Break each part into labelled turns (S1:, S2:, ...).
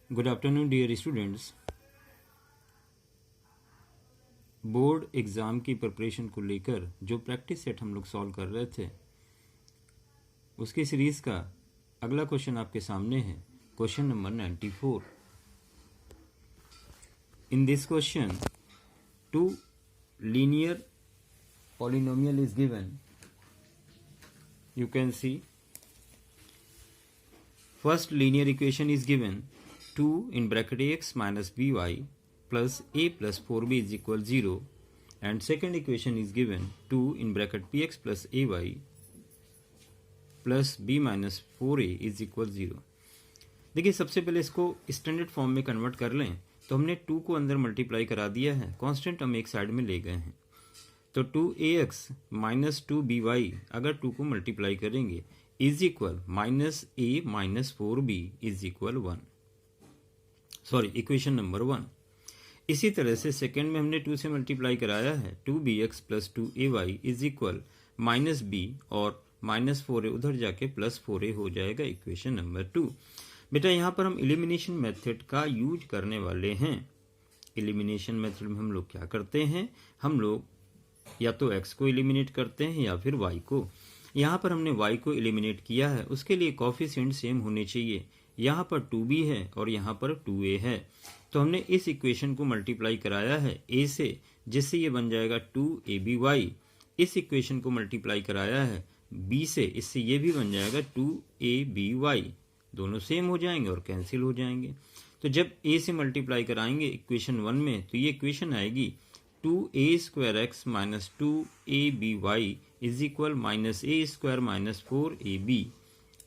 S1: Good afternoon dear students. Board exam की preparation को लेकर जो प्रैक्टिस सेट हम लोग सॉल्व कर रहे थे उसकी सीरीज़ का अगला क्वेश्चन आपके सामने है, question number 94। In this question 2 linear polynomial is given. You can see first linear equation is given 2 in bracket ax minus by plus a plus 4b is equal 0, and second equation is given 2 in bracket px plus ay plus b minus 4a is equal 0। देखिए सबसे पहले इसको standard form में convert कर लें तो हमने 2 को अंदर मल्टीप्लाई करा दिया है, कांस्टेंट हम एक साइड में ले गए हैं। तो 2ax माइनस 2by अगर 2 को मल्टीप्लाई करेंगे is equal minus a minus 4b is equal 1, sorry equation number 1। इसी तरह से सेकेंड में हमने 2 से मल्टीप्लाई कराया है, 2bx plus 2ay is equal minus b और माइनस 4a उधर जाके प्लस 4a हो जाएगा, इक्वेशन नंबर 2। बेटा यहाँ पर हम एलिमिनेशन मेथड का यूज करने वाले हैं। एलिमिनेशन मेथड में हम लोग क्या करते हैं, हम लोग या तो x को एलिमिनेट करते हैं या फिर y को। यहाँ पर हमने y को एलिमिनेट किया है, उसके लिए कोफिशिएंट सेम होने चाहिए। यहाँ पर 2b है और यहाँ पर 2a है, तो हमने इस इक्वेशन को मल्टीप्लाई कराया है a से, जिससे ये बन जाएगा 2aby। इस इक्वेशन को मल्टीप्लाई कराया है b से, इससे ये भी बन जाएगा 2aby। दोनों सेम हो जाएंगे और कैंसिल हो जाएंगे। तो जब a से मल्टीप्लाई कराएंगे इक्वेशन 1 में तो ये इक्वेशन आएगी 2a² minus 2aby is equal minus a² minus 4ab।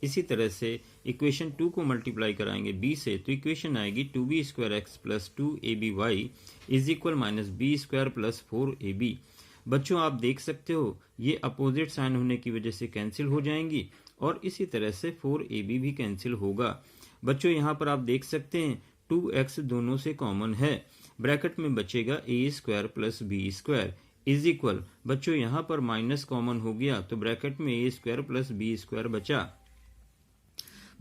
S1: इसी तरह से इक्वेशन 2 को मल्टीप्लाई कराएंगे b से तो इक्वेशन आएगी 2b² plus 2aby is equal minus b² plus 4ab। बच्चों आप देख सकते हो ये अपोजिट साइन होने की वजह से कैंसिल हो जाएंगी और इसी तरह से 4ab भी कैंसिल होगा। बच्चों यहाँ पर आप देख सकते हैं 2x दोनों से कॉमन है, ब्रैकेट में बचेगा a² plus b² is equal, बच्चों यहाँ पर माइनस कॉमन हो गया तो ब्रैकेट में a² प्लस b² बचा।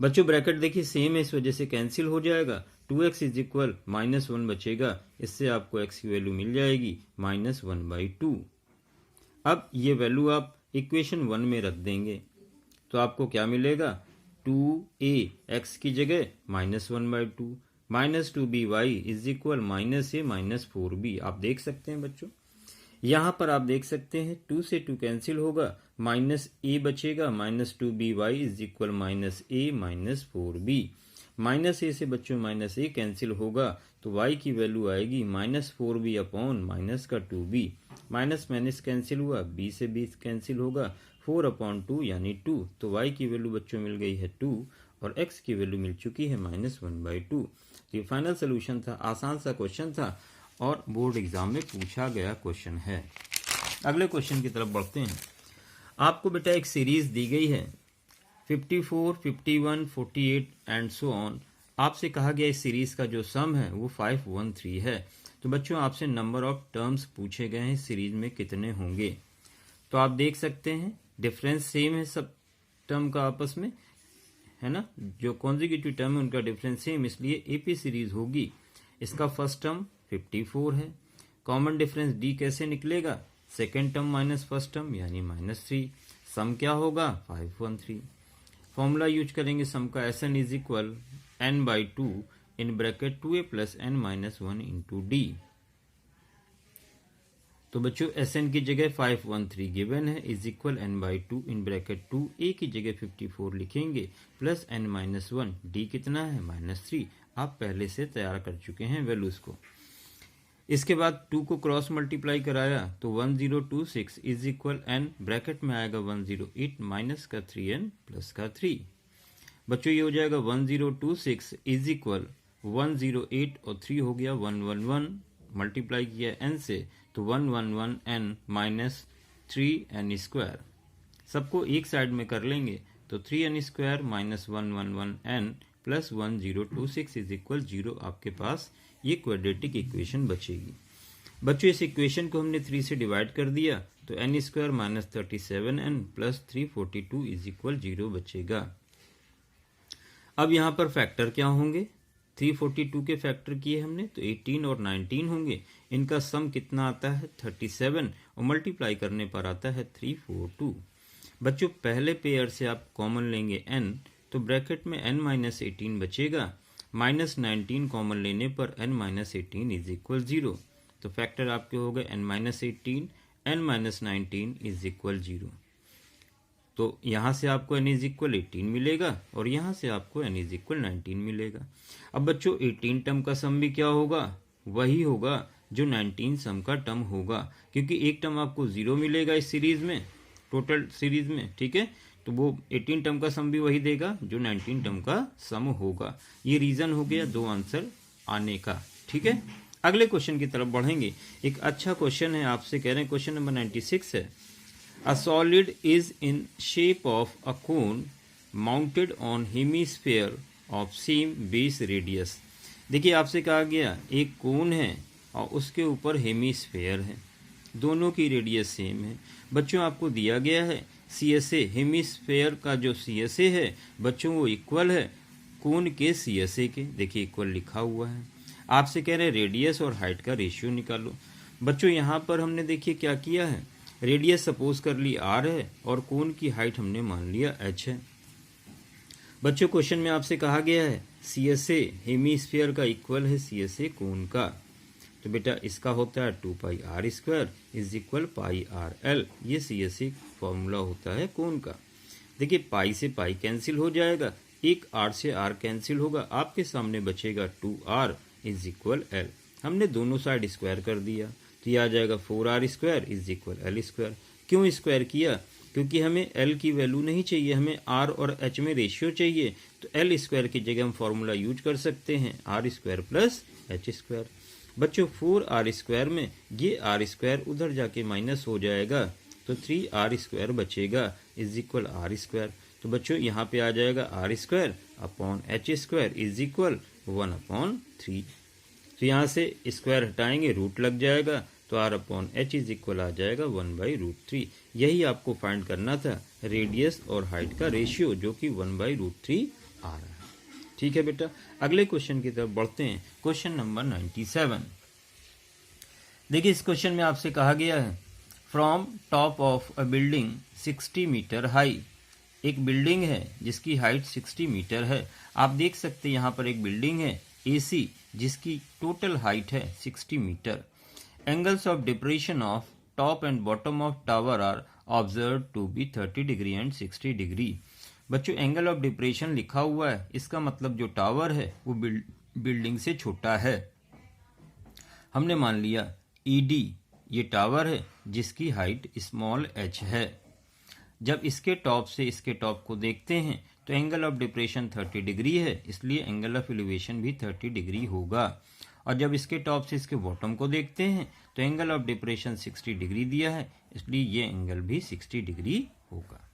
S1: बच्चों ब्रैकेट देखिए सेम है, इस वजह से कैंसिल हो जाएगा। 2x इज इक्वल माइनस 1 बचेगा, इससे आपको x की वैल्यू मिल जाएगी माइनस 1/2। अब ये वैल्यू आप इक्वेशन 1 में रख देंगे तो आपको क्या मिलेगा, 2a x की जगह minus 1/2 minus 2by is equal minus a minus 4b। आप देख सकते हैं बच्चों यहाँ पर आप देख सकते हैं 2 से 2 कैंसिल होगा, माइनस a बचेगा, minus 2by is equal minus a minus 4b। Minus a से बच्चों माइनस a कैंसिल होगा तो y की वैल्यू आएगी माइनस 4b अपॉन माइनस का 2b। माइनस माइनस कैंसिल हुआ, b से b कैंसिल होगा, 4/2 यानी 2, तो y की वैल्यू बच्चों मिल गई है 2 और x की वैल्यू मिल चुकी है माइनस 1/2। ये फाइनल सोल्यूशन था, आसान सा क्वेश्चन था और बोर्ड एग्जाम में पूछा गया क्वेश्चन है। अगले क्वेश्चन की तरफ बढ़ते हैं। आपको बेटा एक सीरीज दी गई है 54, 51, 48 एंड सो ऑन। आपसे कहा गया इस सीरीज का जो सम है वो 513 है। तो बच्चों आपसे नंबर ऑफ टर्म्स पूछे गए हैं, इस सीरीज में कितने होंगे। तो आप देख सकते हैं डिफरेंस सेम है सब टर्म का आपस में, है ना। जो कॉन्जिक्यूटिव टर्म है उनका डिफरेंस सेम, इसलिए एपी सीरीज होगी। इसका फर्स्ट टर्म 54 है, कॉमन डिफरेंस डी कैसे निकलेगा, second term minus first term यानी -3, सम क्या होगा 513। फॉर्मूला यूज करेंगे सम का, S N is equal n/2 in bracket 2a plus n minus 1 into D. तो बच्चों एस एन की जगह 513 गिवन है is equal n/2 in bracket 2a की जगह 54 लिखेंगे प्लस n माइनस 1, डी कितना है -3। आप पहले से तैयार कर चुके हैं वैल्यूज को। इसके बाद 2 को क्रॉस मल्टीप्लाई कराया तो 1026 इज इक्वल n, ब्रैकेट में आएगा 108 माइनस का 3n प्लस का 3। बच्चों ये हो जाएगा 1026 इज इक्वल 108 और 3 हो गया 111, मल्टीप्लाई किया n से तो 111n माइनस 3n²। सबको एक साइड में कर लेंगे तो 3n² minus 111n plus 1026 is equal 0। आपके पास ये क्वाड्रेटिक इक्वेशन बचेगी। बच्चों इस इक्वेशन को हमने 3 से डिवाइड कर दिया तो n² minus 37n plus 342 is equal 0 बचेगा। अब यहाँ पर फैक्टर क्या होंगे, 342 के फैक्टर किए हमने तो 18 और 19 होंगे, इनका सम कितना आता है 37 और मल्टीप्लाई करने पर आता है 342। बच्चों पहले पेयर से आप कॉमन लेंगे n, तो ब्रैकेट में n-18 बचेगा, -19 कॉमन लेने पर n-18 इज इक्वल 0। तो फैक्टर आपके हो गए n-18, n-19 इज इक्वल 0। तो यहाँ से आपको n इज इक्वल 18 मिलेगा और यहाँ से आपको n इज इक्वल 19 मिलेगा। अब बच्चों 18 टर्म का सम भी क्या होगा, वही होगा जो 19 सम का टर्म होगा, क्योंकि एक टर्म आपको 0 मिलेगा इस सीरीज में, टोटल सीरीज में, ठीक है। तो वो 18 टर्म का सम भी वही देगा जो 19 टर्म का सम होगा। ये रीजन हो गया दो आंसर आने का, ठीक है। अगले क्वेश्चन की तरफ बढ़ेंगे। एक अच्छा क्वेश्चन है, आपसे कह रहे हैं, क्वेश्चन नंबर 96 है। A solid is in shape of a cone mounted on hemisphere of same base radius। देखिए आपसे कहा गया एक कोन है और उसके ऊपर हेमीस्फेयर है, दोनों की रेडियस सेम है। बच्चों आपको दिया गया है CSA, हेमीस्फेयर का जो CSA है बच्चों वो इक्वल है कोन के CSA के, देखिए इक्वल लिखा हुआ है। आपसे कह रहे हैं रेडियस और हाइट का रेशियो निकालो। बच्चों यहाँ पर हमने देखिए क्या किया है, रेडियस सपोज कर ली r है और कोन की हाइट हमने मान लिया h है। बच्चों क्वेश्चन में आपसे कहा गया है CSA हेमीस्फीयर का इक्वल है CSA कोन का, तो बेटा इसका होता है 2πr² इज इक्वल πrl। ये CSA फॉर्मूला होता है कोन का। देखिए पाई से पाई कैंसिल हो जाएगा, एक r से r कैंसिल होगा, आपके सामने बचेगा 2r इज इक्वल l। हमने दोनों साइड स्क्वायर कर दिया तो ये आ जाएगा 4r² इज इक्वल l²। क्यों स्क्वायर किया, क्योंकि हमें l की वैल्यू नहीं चाहिए, हमें r और h में रेशियो चाहिए। तो l² की जगह हम फॉर्मूला यूज कर सकते हैं r² प्लस h²। बच्चों 4r² में ये r² उधर जाके माइनस हो जाएगा तो 3r² बचेगा इज इक्वल r²। तो बच्चों यहाँ पे आ जाएगा r² upon h² is equal 1/3। तो यहाँ से स्क्वायर हटाएंगे रूट लग जाएगा तो r upon h is equal आ जाएगा 1/√3। यही आपको फाइंड करना था, रेडियस और हाइट का रेशियो, जो कि 1/√3 आ रहा है। ठीक है बेटा, अगले क्वेश्चन की तरफ बढ़ते हैं। Question number 97। देखिए इस क्वेश्चन में आपसे कहा गया है from top of a building 60 metre high. एक बिल्डिंग है जिसकी हाइट 60 मीटर है। आप देख सकते हैं यहाँ पर एक बिल्डिंग है AC जिसकी टोटल हाइट है 60 metre. Angles of depression of top and bottom of tower are observe to be 30 degree and 60 degree. बच्चों एंगल ऑफ डिप्रेशन लिखा हुआ है, इसका मतलब जो टावर है वो बिल्डिंग से छोटा है। हमने मान लिया ED ये टावर है जिसकी हाइट स्मॉल h है। जब इसके टॉप से इसके टॉप को देखते हैं तो एंगल ऑफ डिप्रेशन 30 डिग्री है, इसलिए एंगल ऑफ एलिवेशन भी 30 डिग्री होगा। और जब इसके टॉप से इसके बॉटम को देखते हैं तो एंगल ऑफ डिप्रेशन 60 डिग्री दिया है, इसलिए ये एंगल भी 60 डिग्री होगा।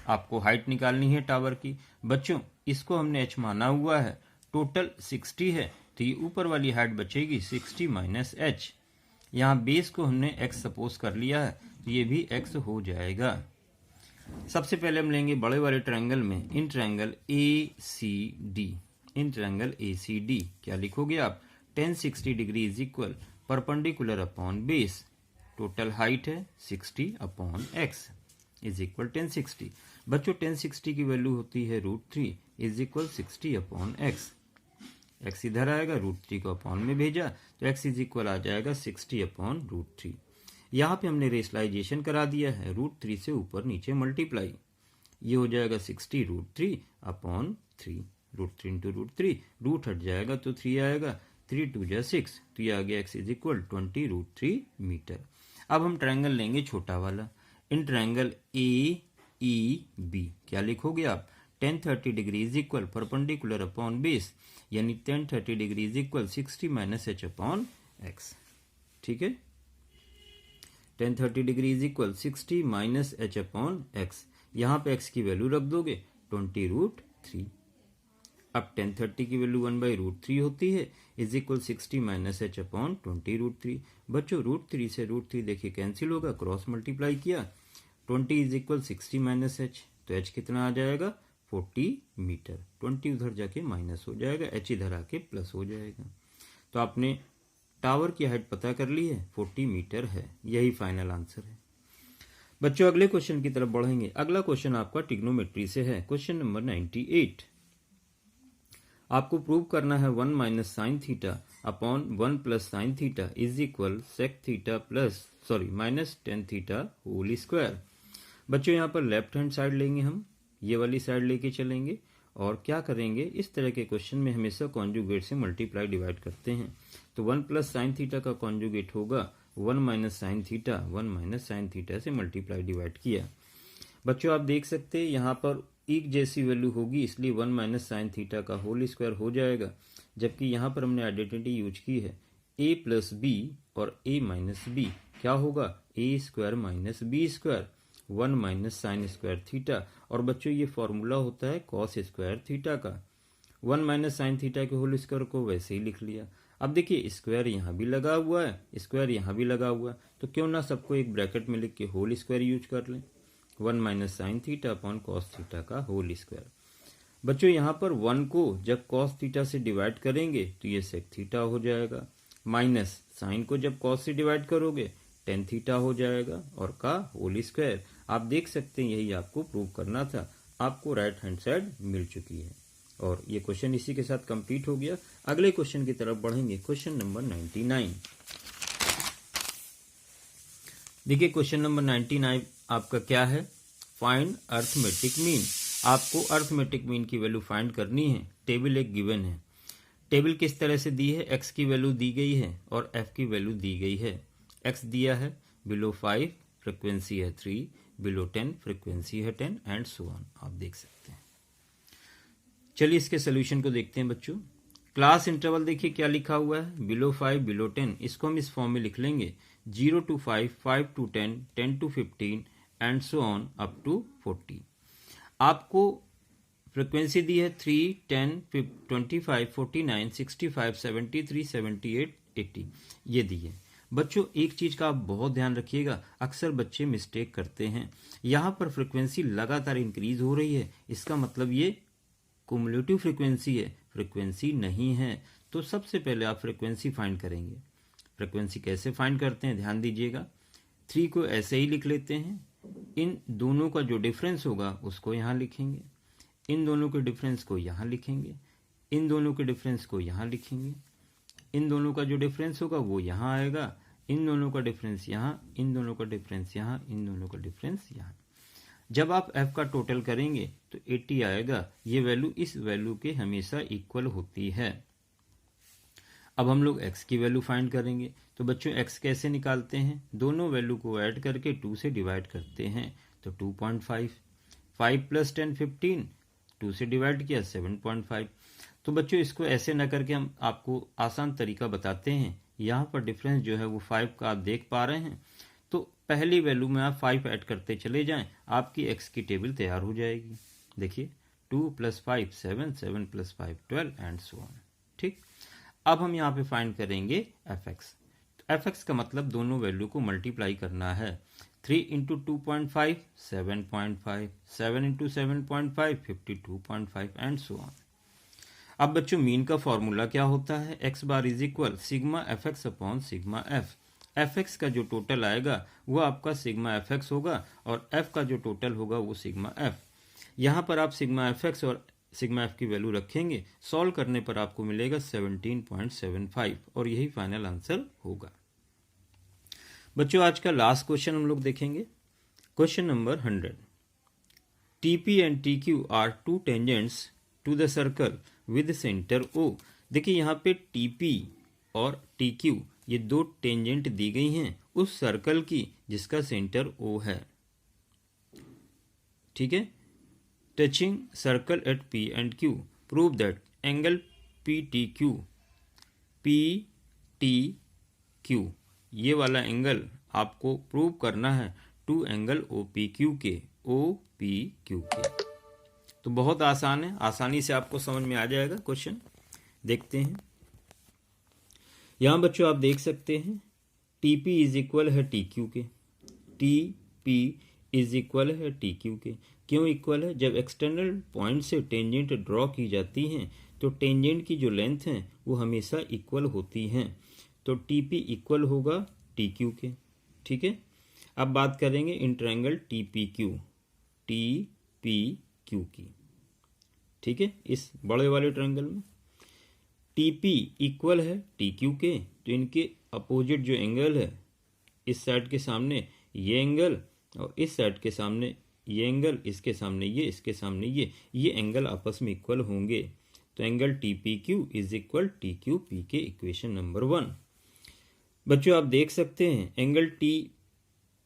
S1: आपको हाइट निकालनी है टावर की। बच्चों इसको हमने h माना हुआ है, टोटल 60 है तो ये ऊपर वाली हाइट बचेगी 60 माइनस h। यहाँ बेस को हमने x सपोज कर लिया है तो ये भी x हो जाएगा। सबसे पहले हम लेंगे बड़े वाले ट्रायंगल में in triangle ACD। In triangle ACD क्या लिखोगे आप, 1060 degree is equal perpendicular upon base, total height है 60 अपॉन x इज इक्वल 1060। बच्चों 1060 की वैल्यू होती है √3 is equal 60 upon x। x इधर आएगा, √3 को अपॉन में भेजा तो x इज इक्वल आ जाएगा 60 अपॉन √3। यहाँ पे हमने रेशलाइजेशन करा दिया है, √3 से ऊपर नीचे मल्टीप्लाई, ये हो जाएगा 60 √3 अपॉन 3, √3 इंटू √3, रूट हट जाएगा तो 3 आएगा, 3 2 जा 6 तो ये आ गया x इज इक्वल 20 √3 मीटर। अब हम ट्रायंगल लेंगे छोटा वाला, इन ट्रायंगल AEB क्या लिखोगे आप, 1030 degree is equal perpendicular upon base, यानी 1030 degree is equal 60 minus h upon x। ठीक है, 1030 degree is equal 60 minus h upon x। यहाँ पे x की वैल्यू रख दोगे 20 √3। अब 1030 की वैल्यू 1/√3 होती है is equal 60 minus h upon 20 √3। बच्चों √3 से √3 देखिए कैंसिल होगा, क्रॉस मल्टीप्लाई किया, 20 इज इक्वल 60 माइनस h तो h कितना आ जाएगा 40 मीटर। 20 उधर जाके माइनस हो जाएगा, h इधर आके प्लस हो जाएगा। तो आपने टावर की हाइट पता कर ली है, 40 मीटर है। यही फाइनल आंसर है। बच्चों अगले क्वेश्चन की तरफ बढ़ेंगे। अगला क्वेश्चन आपका ट्रिग्नोमेट्री से है। Question number 98। आपको प्रूव करना है 1 minus sine theta upon 1 plus sine theta is equal sec theta minus tan theta whole square. बच्चों यहाँ पर लेफ्ट हैंड साइड लेंगे, हम ये वाली साइड लेके चलेंगे और क्या करेंगे, इस तरह के क्वेश्चन में हमेशा कॉन्जुगेट से मल्टीप्लाई डिवाइड करते हैं। तो 1 प्लस साइन थीटा का कॉन्जुगेट होगा 1 minus sine theta, 1 minus sine theta से मल्टीप्लाई डिवाइड किया। बच्चों आप देख सकते हैं यहाँ पर एक जैसी वैल्यू होगी, इसलिए 1 माइनस साइन थीटा का होल स्क्वायर हो जाएगा। जबकि यहाँ पर हमने आइडेंटिटी यूज की है a प्लस बी और a माइनस बी, क्या होगा a square minus b square, 1 minus sine square theta. और बच्चों ये फॉर्मूला होता है कॉस स्क्वायर थीटा का। 1 माइनस साइन थीटा के होल स्क्वायर को वैसे ही लिख लिया। अब देखिए स्क्वायर यहाँ भी लगा हुआ है, स्क्वायर यहाँ भी लगा हुआ है, तो क्यों ना सबको एक ब्रैकेट में लिख के होल स्क्वायर यूज कर लें। 1 minus sine theta upon cos theta का होल स्क्वायर। बच्चों यहाँ पर 1 को जब कॉस थीटा से डिवाइड करेंगे तो ये सेक थीटा हो जाएगा, माइनस साइन को जब कॉस से डिवाइड करोगे टेन थीटा हो जाएगा और का होल स्क्वायर। आप देख सकते हैं यही आपको प्रूव करना था। आपको राइट हैंड साइड मिल चुकी है और ये क्वेश्चन इसी के साथ कंप्लीट हो गया। अगले क्वेश्चन की तरफ बढ़ेंगे। Question number 99। देखिए क्वेश्चन नंबर 99 आपका क्या है, फाइंड अर्थमेटिक मीन। आपको अर्थमेटिक मीन की वैल्यू फाइंड करनी है। टेबल एक गिवन है। टेबल किस तरह से दी है, x की वैल्यू दी गई है और f की वैल्यू दी गई है। x दिया है बिलो 5 फ्रिक्वेंसी है 3, बिलो 10 फ्रिक्वेंसी है 10 एंड सो ऑन। आप देख सकते हैं। चलिए इसके सोल्यूशन को देखते हैं बच्चों। क्लास इंटरवल देखिए क्या लिखा हुआ है, बिलो 5 बिलो 10। इसको हम इस फॉर्म में लिख लेंगे 0 to 5, 5 to 10, 10 to 15 and so on up to 40। आपको फ्रिक्वेंसी दी है 3, 10, 25, 49, 65, 73, 78, 80 ये दी है। बच्चों एक चीज का आप बहुत ध्यान रखिएगा, अक्सर बच्चे मिस्टेक करते हैं। यहाँ पर फ्रिक्वेंसी लगातार इंक्रीज हो रही है, इसका मतलब ये कुमुलेटिव फ्रिक्वेंसी है, फ्रिक्वेंसी नहीं है। तो सबसे पहले आप फ्रिक्वेंसी फाइंड करेंगे। फ्रिक्वेंसी कैसे फाइंड करते हैं ध्यान दीजिएगा। 3 को ऐसे ही लिख लेते हैं, इन दोनों का जो डिफरेंस होगा उसको यहाँ लिखेंगे, इन दोनों के डिफरेंस को यहाँ लिखेंगे, इन दोनों के डिफरेंस को यहाँ लिखेंगे, इन दोनों का जो डिफरेंस होगा वो यहाँ आएगा, इन दोनों का डिफरेंस यहाँ, इन दोनों का डिफरेंस यहाँ, इन दोनों का डिफरेंस यहाँ। जब आप f का टोटल करेंगे तो 80 आएगा। ये वैल्यू इस वैल्यू के हमेशा इक्वल होती है। अब हम लोग x की वैल्यू फाइंड करेंगे। तो बच्चों x कैसे निकालते हैं, दोनों वैल्यू को ऐड करके 2 से डिवाइड करते हैं तो 2.5, 5 प्लस 10 15, 2 से डिवाइड किया 7.5। तो बच्चों इसको ऐसे न करके हम आपको आसान तरीका बताते हैं। यहाँ पर डिफरेंस जो है वो 5 का आप देख पा रहे हैं, तो पहली वैल्यू में आप 5 ऐड करते चले जाएं, आपकी x की टेबल तैयार हो जाएगी। देखिए 2 + 5 7, 7 + 5 12 एंड सो ऑन। ठीक, अब हम यहाँ पे फाइंड करेंगे fx। तो fx का मतलब दोनों वैल्यू को मल्टीप्लाई करना है। 3 × 2.5 7.5, 7 × 7.5 52.5 एंड सो ऑन। अब बच्चों मीन का फॉर्मूला क्या होता है, x bar is equal sigma fx upon sigma f। fx का जो टोटल आएगा वो आपका सिग्मा fx होगा और f का जो टोटल होगा वो सिग्मा f। यहाँ पर आप सिग्मा fx और सिग्मा f की वैल्यू रखेंगे, सॉल्व करने पर आपको मिलेगा 17.75 और यही फाइनल आंसर होगा। बच्चों आज का लास्ट क्वेश्चन हम लोग देखेंगे। Question number 100। TP and TQ are two tangents to the circle with centre O। देखिए यहाँ पे TP और TQ ये दो टेंजेंट दी गई हैं उस सर्कल की जिसका सेंटर O है। ठीक है, touching circle eight P and Q, prove that angle PTQ ये वाला एंगल आपको प्रूव करना है टू एंगल OPQ के, OPQ के। तो बहुत आसान है, आसानी से आपको समझ में आ जाएगा। क्वेश्चन देखते हैं। यहाँ बच्चों आप देख सकते हैं TP इज इक्वल है TQ के, TP इज इक्वल है TQ के। क्यों इक्वल है? जब एक्सटर्नल पॉइंट से टेंजेंट ड्रॉ की जाती हैं तो टेंजेंट की जो लेंथ है वो हमेशा इक्वल होती हैं। तो टी पी इक्वल होगा टी क्यू के। ठीक है, अब बात करेंगे इन ट्रायंगल टी पी क्यू की। ठीक है, इस बड़े वाले ट्रायंगल में टी पी इक्वल है टी क्यू के, तो इनके अपोजिट जो एंगल है, इस साइड के सामने ये एंगल और इस साइड के सामने ये एंगल, इसके सामने ये, इसके सामने ये एंगल आपस में इक्वल होंगे। तो angle T P Q is equal T Q P के, इक्वेशन नंबर 1। बच्चों आप देख सकते हैं एंगल टी,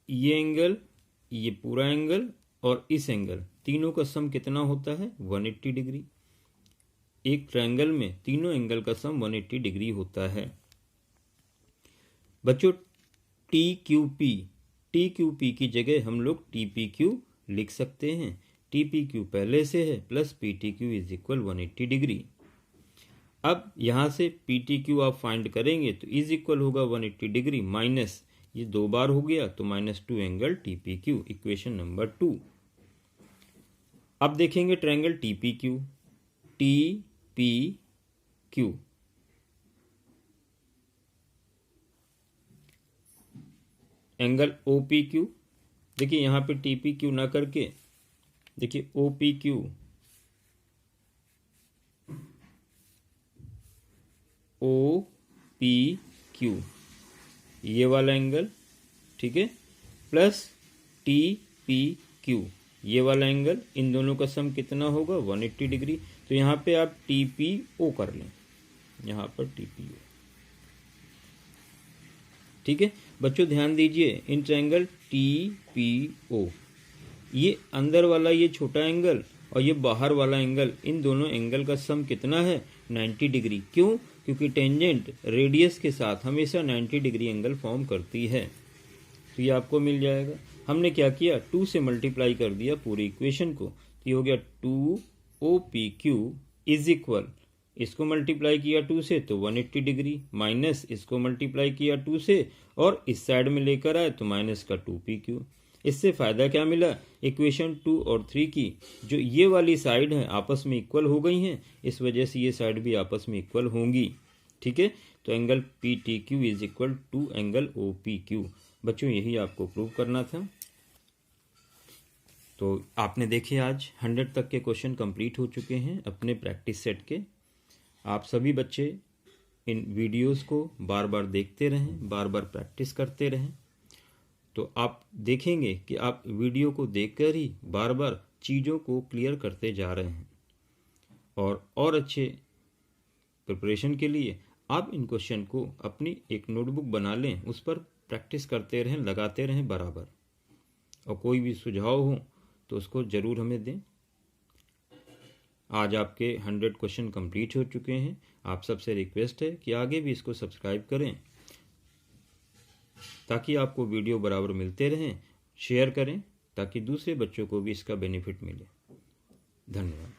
S1: ये एंगल, ये पूरा एंगल और इस एंगल, तीनों का सम कितना होता है? 180 डिग्री। एक ट्रायंगल में तीनों एंगल का सम 180 डिग्री होता है। बच्चों टी क्यू पी की जगह हम लोग टी पी क्यू लिख सकते हैं। टी पी क्यू पहले से है, plus P T Q is equal 180 degree. अब यहां से पी टी क्यू आप फाइंड करेंगे तो इज इक्वल होगा 180 डिग्री माइनस, ये 2 बार हो गया तो -2 angle T P Q, equation number 2। अब देखेंगे triangle T P Q. Angle O P Q, देखिए यहां पे टी पी क्यू ना करके देखिए ओ पी क्यू ये वाला एंगल, ठीक है, प्लस टी पी क्यू ये वाला एंगल, इन दोनों का सम कितना होगा? 180 डिग्री। तो यहाँ पे आप टी पी ओ कर लें, यहाँ पर टी पी ओ। ठीक है बच्चों, ध्यान दीजिए इन ट्रायंगल टी पी ओ, ये अंदर वाला ये छोटा एंगल और ये बाहर वाला एंगल, इन दोनों एंगल का सम कितना है? 90 डिग्री। क्यों? क्योंकि टेंजेंट रेडियस के साथ हमेशा 90 डिग्री एंगल फॉर्म करती है। तो ये आपको मिल जाएगा। हमने क्या किया? 2 से मल्टीप्लाई कर दिया पूरी इक्वेशन को, तो ये हो गया 2OPQ इज इक्वल, इसको मल्टीप्लाई किया 2 से तो 180 डिग्री, माइनस इसको मल्टीप्लाई किया 2 से और इस साइड में लेकर आए तो माइनस का 2PQ। इससे फायदा क्या मिला? इक्वेशन 2 और 3 की जो ये वाली साइड है आपस में इक्वल हो गई हैं, इस वजह से ये साइड भी आपस में इक्वल होंगी। ठीक है, तो angle PTQ is equal to angle OPQ। बच्चों यही आपको प्रूव करना था। तो आपने देखे आज 100 तक के क्वेश्चन कंप्लीट हो चुके हैं अपने प्रैक्टिस सेट के। आप सभी बच्चे इन वीडियोस को बार बार देखते रहें, बार बार प्रैक्टिस करते रहें, तो आप देखेंगे कि आप वीडियो को देखकर ही बार बार चीज़ों को क्लियर करते जा रहे हैं। और अच्छे प्रिपरेशन के लिए आप इन क्वेश्चन को अपनी एक नोटबुक बना लें, उस पर प्रैक्टिस करते रहें, लगाते रहें बराबर। और कोई भी सुझाव हो तो उसको ज़रूर हमें दें। आज आपके 100 क्वेश्चन कंप्लीट हो चुके हैं। आप सबसे रिक्वेस्ट है कि आगे भी इसको सब्सक्राइब करें ताकि आपको वीडियो बराबर मिलते रहें। शेयर करें ताकि दूसरे बच्चों को भी इसका बेनिफिट मिले। धन्यवाद।